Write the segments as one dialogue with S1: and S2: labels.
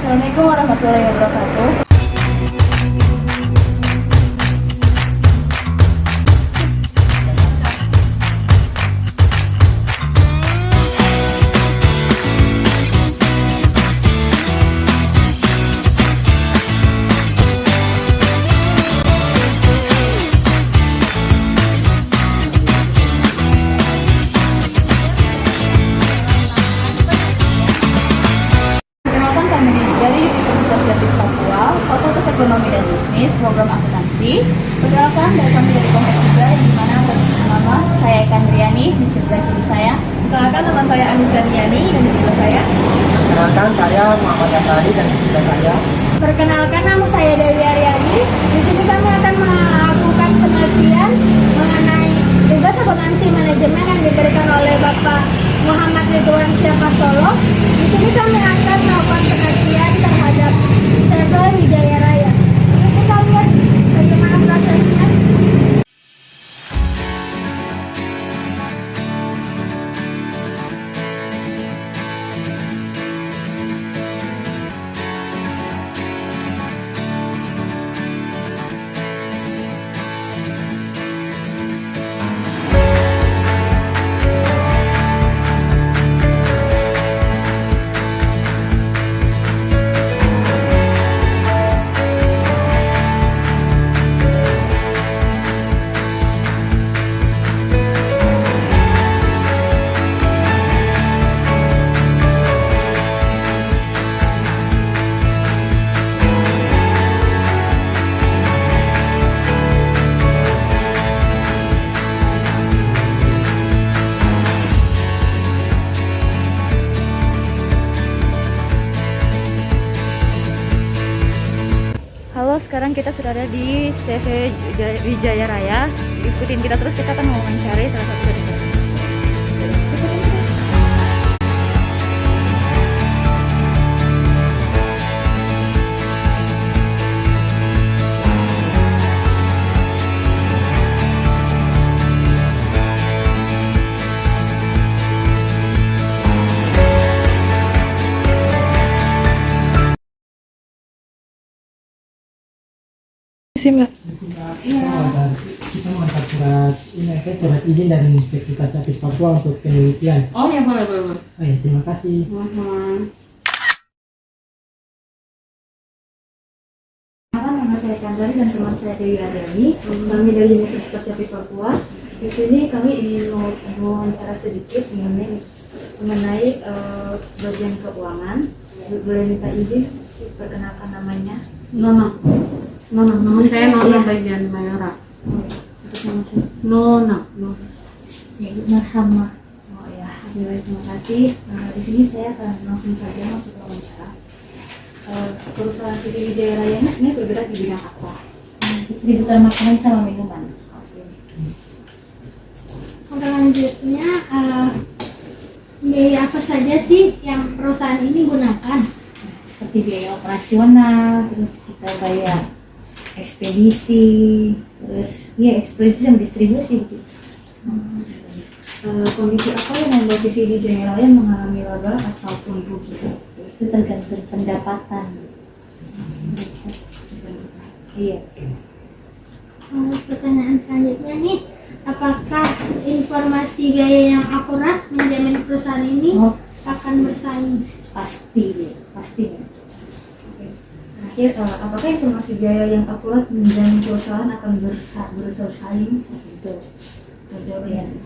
S1: Assalamualaikum warahmatullahi wabarakatuh. Perkenalkan kami dari Universitas Sains Papua, Fakultas Ekonomi dan Bisnis, program akuntansi. Perkenalkan dari kami dari Kompleks juga, di mana atas nama saya Eka Andriani, di sebelah kiri saya.
S2: Perkenalkan, nama saya Anis Daniani dan di sebelah saya.
S3: Perkenalkan, saya Muhammad Asari dan di sebelah saya.
S4: Perkenalkan, nama saya Dewi Aryani. Di sini kami akan melakukan penelitian mengenai tugas akuntansi manajemen yang diberikan oleh Bapak Muhammad Ridwan Syafasolo. Di sini kami akan melakukan penelitian terhadap CV Wijaya Raya. Yuk kita lihat bagaimana prosesnya.
S1: Halo, sekarang kita sudah ada di CV Wijaya Raya. Ikutin kita terus, kita akan mewawancari salah satu dari mereka.
S3: Kita mengantar surat izin dari Universitas Sains Papua untuk penelitian.
S2: Oh ya, boleh.
S3: Oh ya, terima kasih.
S1: Nama saya Kandari dan teman saya Dewi Aryani. Kami dari Universitas Sains Papua. Di sini kami ingin mewawancara sedikit mengenai bagian keuangan. Boleh minta izin perkenalkan namanya?
S2: Nama saya Nona bagian Mayora. Nona.
S1: Ibu Marhamah. Oh ya, baik, terima kasih. Di sini saya akan langsung saja masuk wawancara. Perusahaan CV Wijaya Raya ini sebenarnya bergerak di bidang apa?
S4: Distributor makanan sama minuman. Selanjutnya, biaya apa saja sih yang perusahaan ini gunakan?
S1: Seperti biaya operasional, terus kita bayar ekspedisi, terus ya ekspedisi sama distribusi gitu. Kondisi apa yang membuat CV Wijaya Raya mengalami laba ataupun rugi?
S4: Itu tergantung pendapatan.
S1: Iya.
S4: Pertanyaan selanjutnya nih, apakah informasi biaya yang akurat menjamin perusahaan ini akan bersaing?
S1: Pasti. Terakhir, apakah informasi biaya yang akurat menjamin perusahaan akan bersaing? Itu jawabannya.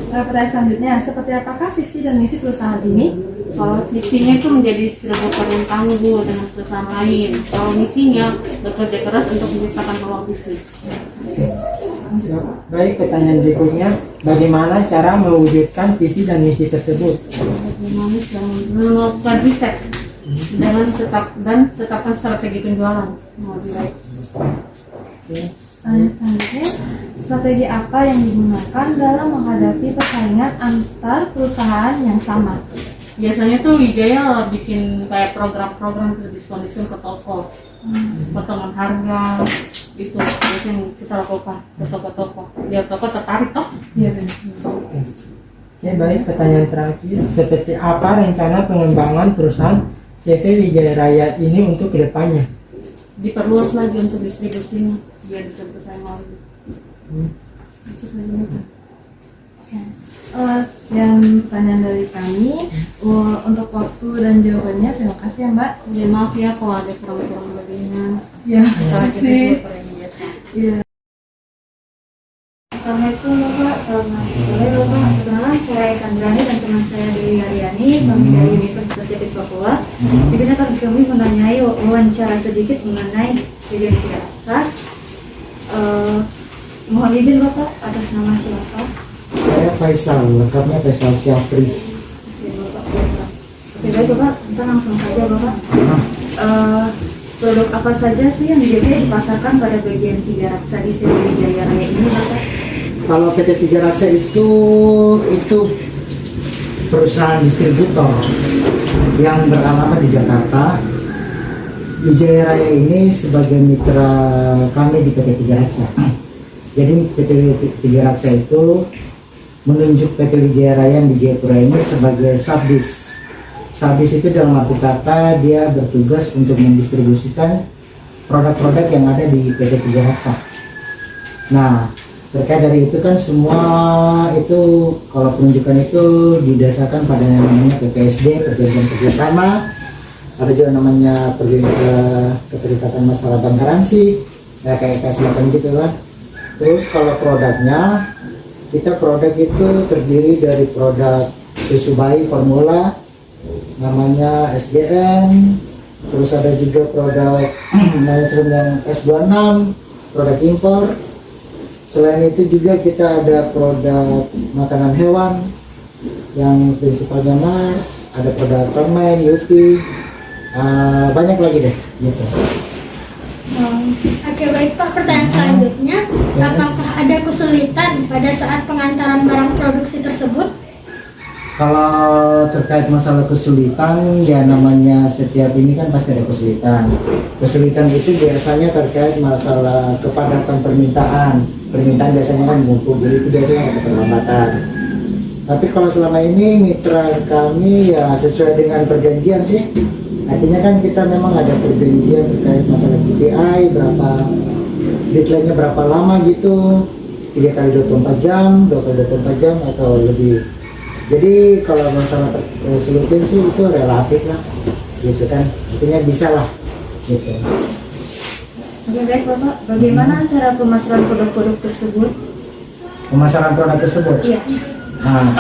S2: Pertanyaan selanjutnya, seperti apakah visi dan misi perusahaan ini? Kalau visinya itu menjadi distributor yang tangguh dengan perusahaan lain. Kalau misinya bekerja keras untuk menciptakan peluang bisnis.
S3: Baik, pertanyaan berikutnya, bagaimana cara mewujudkan visi dan misi tersebut?
S2: Bagaimana cara melakukan riset dan tetapkan strategi penjualan. Lebih baik.
S5: Selanjutnya, strategi apa yang digunakan dalam menghadapi persaingan antar perusahaan yang sama?
S2: Biasanya tuh Wijaya bikin kayak program-program diskon-diskon ke toko, potongan harga, itu biasanya kita lakukan ke toko-toko biar toko tertarik toh.
S5: Iya benar.
S3: Oke, baik, pertanyaan terakhir. Seperti apa rencana pengembangan perusahaan CV Wijaya Raya ini untuk kedepannya?
S2: Diperluas lagi untuk distribusinya biar bisa bersaing lagi. Itu saja itu.
S5: Sekian pertanyaan dari kami. Untuk waktu dan jawabannya terima kasih ya Mbak.
S2: Ya, maaf ya kalau ada kurang-kurang lebihnya.
S5: Ya,
S2: Kalau
S5: terima
S2: kita
S5: kasih.
S2: juga kurang biasa.
S5: Iya.
S1: Assalamualaikum Bapak, selamat sore Bapak. Perkenalkan saya Kandrani dan teman saya Dewi Aryani, kami dari Universitas Depok Papua. Di sini akan kami menanyai wawancara sedikit mengenai video biasa. Mohon izin Bapak, atas nama siapa?
S6: Saya Faisal, lengkapnya Faisal Syafri.
S1: Oke Bapak, Bapak. Oke baik Bapak, kita langsung saja Bapak. Produk apa saja sih yang biasanya dipasarkan pada bagian 3 Raksa di CV Wijaya Raya ini Bapak?
S6: Kalau PT Tiga Raksa itu perusahaan distributor yang beralamat di Jakarta. Wijaya Raya ini sebagai mitra kami di PT Tiga Raksa. Jadi PT Tiga Raksa itu menunjuk PT Wijaya Raya yang di Jayapura ini sebagai subdis. Subdis itu dalam arti kata dia bertugas untuk mendistribusikan produk-produk yang ada di PT Tiga Raksa. Nah, terkait dari itu kan semua itu kalau penunjukan itu didasarkan pada yang namanya PPSD, perjanjian kerjasama, ada juga namanya keterikatan masalah bank garansi, kayak semacam gitu kan. Terus kalau produknya, kita produk itu terdiri dari produk susu bayi formula, namanya SGN, terus ada juga produk monitoring yang S26, produk impor. Selain itu juga kita ada produk makanan hewan yang prinsipalnya Mars, ada produk permen, Yupi, banyak lagi deh gitu.
S4: Oke baik Pak, pertanyaan selanjutnya, apakah ada kesulitan pada saat pengantaran barang produksi tersebut?
S6: Kalau terkait masalah kesulitan, ya namanya setiap ini kan pasti ada kesulitan. Kesulitan itu biasanya terkait masalah kepadatan permintaan. Permintaan biasanya kan mumpuk, jadi itu biasanya ada keterlambatan. Tapi kalau selama ini mitra kami ya sesuai dengan perjanjian sih. Artinya kan kita memang ada perjanjian terkait masalah KPI, berapa deadline-nya berapa lama gitu, 3 kali 24 jam, 2 kali 24 jam atau lebih. Jadi kalau masalah kesulitan sih itu relatif lah, gitu kan. Artinya bisa lah, gitu.
S1: Oke baik Bapak, bagaimana cara pemasaran produk-produk tersebut?
S6: Pemasaran produk tersebut.
S1: Iya.
S6: Nah,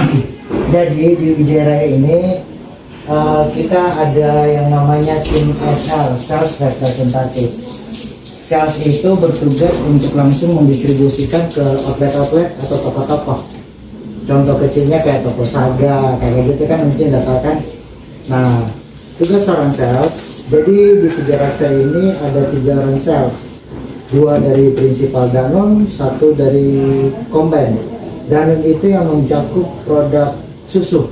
S6: jadi di Wijaya Raya ini kita ada yang namanya tim SL, Sales Representative. Sales itu bertugas untuk langsung mendistribusikan ke outlet-outlet atau toko-toko. Contoh kecilnya kayak toko Saga, kayak gitu kan mungkin dapatkan. Nah, tugas seorang sales. Jadi di Tiga Raksa ini ada 3 orang sales, 2 dari prinsipal Danone, 1 dari Combine. Danone itu yang mencakup produk susu.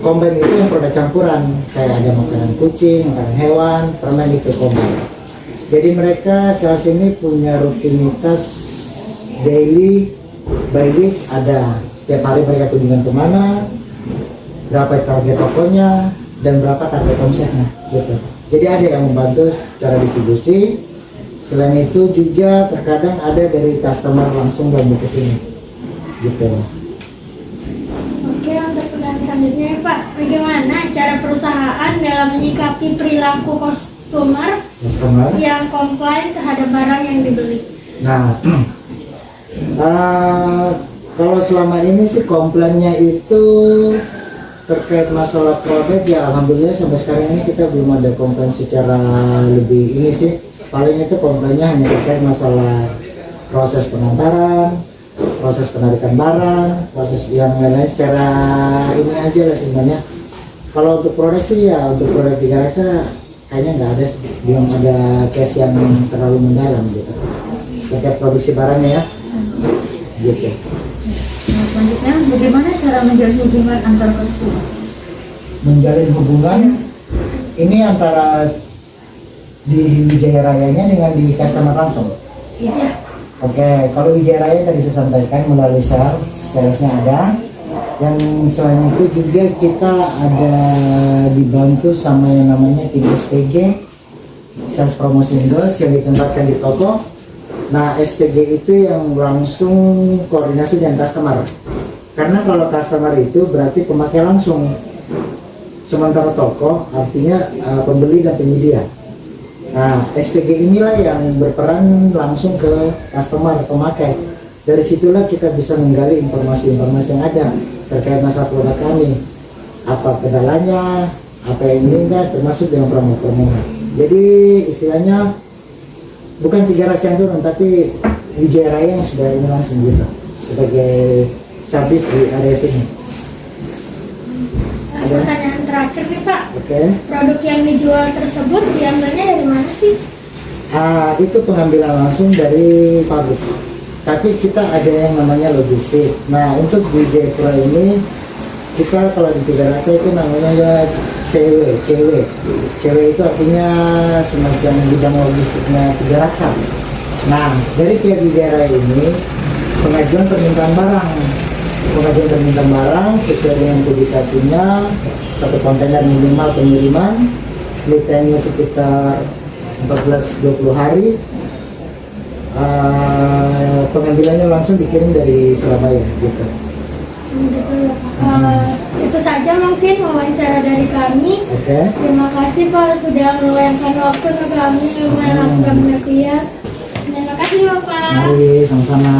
S6: Combine itu yang produk campuran, kayak ada makanan kucing, makanan hewan, permen itu Combine. Jadi mereka sales ini punya rutinitas daily, by week ada. Setiap hari mereka kunjungan kemana, berapa target tokonya, dan berapa target omsetnya gitu. Jadi ada yang membantu secara distribusi. Selain itu juga terkadang ada dari customer langsung bantu ke sini gitu.
S4: Oke, untuk pertanyaan selanjutnya Pak, bagaimana cara perusahaan dalam menyikapi perilaku customer yang komplain terhadap barang yang dibeli?
S6: Nah, kalau selama ini sih komplainnya itu terkait masalah produk ya alhamdulillah sampai sekarang ini kita belum ada komplain secara lebih ini sih. Paling itu komplainnya hanya terkait masalah proses pengantaran, proses penarikan barang, proses yang lain-lain secara ini aja lah sebenarnya. Kalau untuk produk sih ya untuk produk Tiga Raksa kayaknya nggak ada, belum ada case yang terlalu mendalam gitu terkait produksi barangnya ya gitu.
S1: Nah, selanjutnya, bagaimana cara menjalin hubungan antar customer?
S6: Menjalin hubungan ini antara di Wijaya Rayanya dengan di customer langsung.
S1: Iya.
S6: Oke, kalau Wijaya Raya tadi saya sampaikan melalui salesnya ada. Dan selain itu juga kita ada dibantu sama yang namanya tim SPG, Sales Promotion Girls, yang ditempatkan di toko. Nah, SPG itu yang langsung koordinasi dengan customer. Karena kalau customer itu berarti pemakai langsung. Sementara toko artinya pembeli dan penyedia. Nah, SPG inilah yang berperan langsung ke customer, pemakai. Dari situlah kita bisa menggali informasi-informasi yang ada terkait masalah produk kami. Apa kendalanya, apa yang meningkat, termasuk dengan promo-promo. Jadi istilahnya bukan 3 Raksa yang turun, tapi Wijaya Raya yang sudah ini langsung gitu sebagai servis di area sini. Ada
S4: Pertanyaan terakhir nih Pak,
S6: Oke.
S4: produk yang dijual tersebut diambilnya dari mana sih?
S6: Itu pengambilan langsung dari pabrik. Tapi kita ada yang namanya logistik. Nah, untuk di Jayapura ini kita kalau di Tiga Raksa itu namanya CW. CW itu artinya semacam bidang logistiknya Tiga Raksa. Nah, dari pihak Wijaya Raya ini pengajuan permintaan barang sesuai dengan publikasinya, 1 kontainer minimal pengiriman, lead time-nya sekitar 14-20 hari. Pengambilannya langsung dikirim dari Surabaya gitu.
S4: Gitu ya Pak. Itu saja mungkin wawancara dari kami.
S6: Oke.
S4: Terima kasih Pak sudah meluangkan waktu untuk kami melakukan penelitian. Terima kasih Bapak.
S6: Mari sama-sama.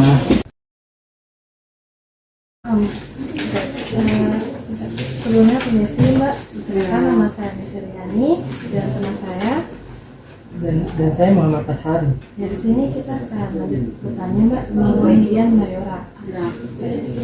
S5: Sebelumnya permisi Mbak, perkenalkan nama saya Desi Riani dan teman saya.
S3: Dan saya Muhammad Ashari.
S5: Dari sini kita akan bertanya Mbak mengenai Dian Mayora.
S2: Nah,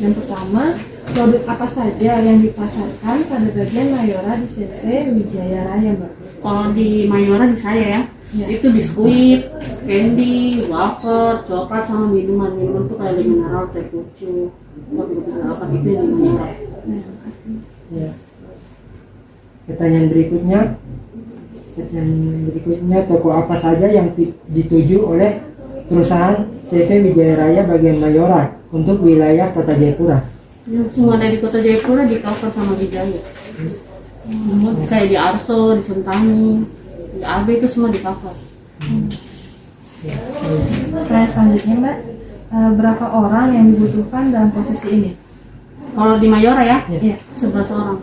S5: Yang pertama, produk apa saja yang dipasarkan pada bagian Mayora di CV Wijaya Raya Mbak?
S2: kalau di Mayora di saya ya,
S5: Ya.
S2: itu biskuit, candy, wafer, coklat sama minuman tuh kayak mineral, teh pucuk, kopi apa itu yang di Mayora.
S3: Ya. Pertanyaan berikutnya, toko apa saja yang dituju oleh perusahaan CV Wijaya Raya bagian Mayora untuk wilayah Kota Jayapura?
S2: Yang semua ada di Kota Jayapura di cover sama Wijaya. Kayak di Arso, di Sentani, di AB itu semua di cover.
S5: Pertanyaan selanjutnya Mbak, berapa orang yang dibutuhkan dalam posisi ini?
S2: Kalau di Mayora ya,
S5: Iya.
S2: 11 orang.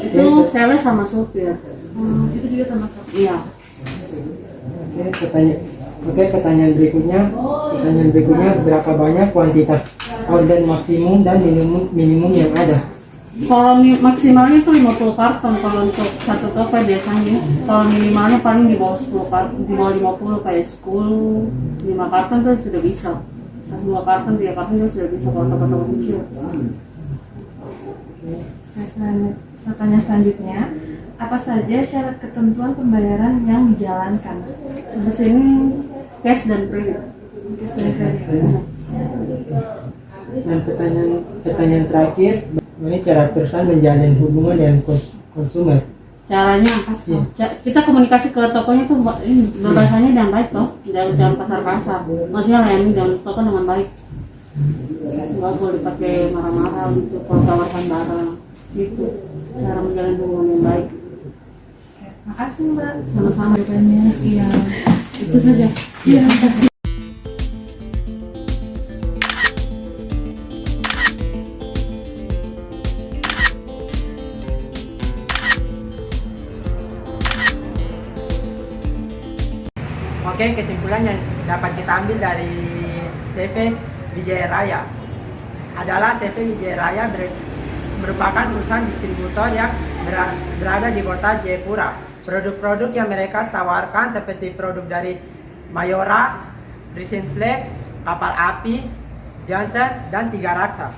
S2: Itu sales sama supir.
S5: Itu juga termasuk.
S2: Iya.
S3: Pertanyaan berikutnya, berapa banyak kuantitas order maksimum dan minimum yang ada?
S2: Kalau maksimalnya tuh 50 karton kalau untuk satu toko biasanya. Kalau minimalnya paling di bawah 10 karton, di bawah 50 kayak 10, 5 karton tuh sudah bisa. 2 karton, 3 karton tuh sudah bisa kalau toko-toko kecil.
S5: Pertanyaan selanjutnya, apa saja syarat ketentuan pembayaran yang dijalankan?
S2: Di sini cash dan kredit.
S3: Dan pertanyaan terakhir, ini cara perusahaan menjalin hubungan dengan konsumen.
S2: Caranya apa sih? Kita komunikasi ke tokonya tuh bahasanya dengan baik loh, jangan kasar-kasar. Maksudnya layani dan toko dengan baik. Nggak boleh dipakai marah-marah gitu kalau tawarkan barang gitu. Cara menjalin hubungan yang baik.
S5: Makasih Mbak.
S2: Sama-sama.
S5: Jawabannya iya.
S2: Itu saja.
S5: Iya.
S3: Oke, kesimpulan yang dapat kita ambil dari CV Wijaya Raya adalah CV Wijaya Raya merupakan perusahaan distributor yang berada di Kota Jayapura. Produk-produk yang mereka tawarkan seperti produk dari Mayora, Precision Flag, Kapal Api, Johnson, dan Tiga Raksa.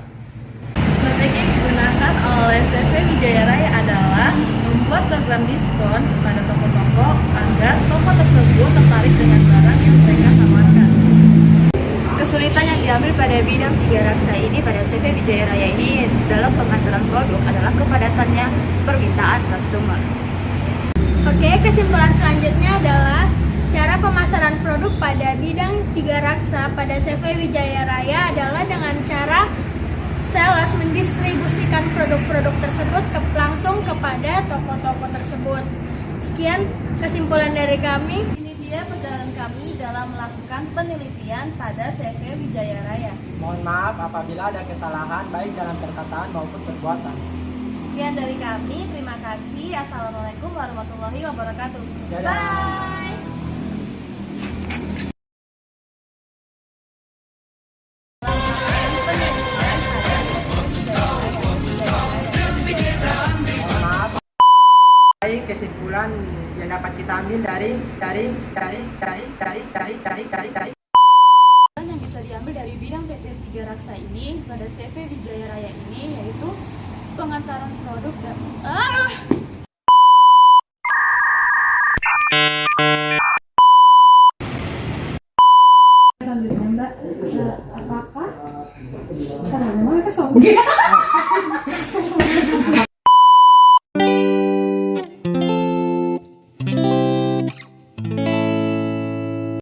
S7: Strategi yang digunakan oleh CV Wijaya Raya adalah membuat program diskon pada toko-toko agar toko tersebut tertarik dengan barang yang mereka tawarkan.
S1: Kesulitan yang diambil pada bidang Tiga Raksa ini pada CV Wijaya Raya ini dalam pengantaran produk adalah kepadatannya permintaan customer.
S4: Oke, kesimpulan selanjutnya adalah Cara pemasaran produk pada bidang tiga raksa pada CV Wijaya Raya adalah dengan cara sales mendistribusikan produk-produk tersebut langsung kepada toko-toko tersebut. Sekian kesimpulan dari kami.
S7: Ini dia perjalanan kami dalam melakukan penelitian pada CV Wijaya Raya.
S3: Mohon maaf apabila ada kesalahan baik dalam perkataan maupun perbuatan.
S7: Sekian dari kami, terima kasih. Assalamualaikum warahmatullahi wabarakatuh.
S3: Dadah.
S7: Bye.
S3: Baik, kesimpulan yang dapat kita ambil dari
S1: yang bisa diambil dari bidang PT Tiga Raksa ini pada CV Wijaya Raya ini yaitu pengantaran produk dan
S5: Selanjutnya Mbak, apakah memang mereka sombong?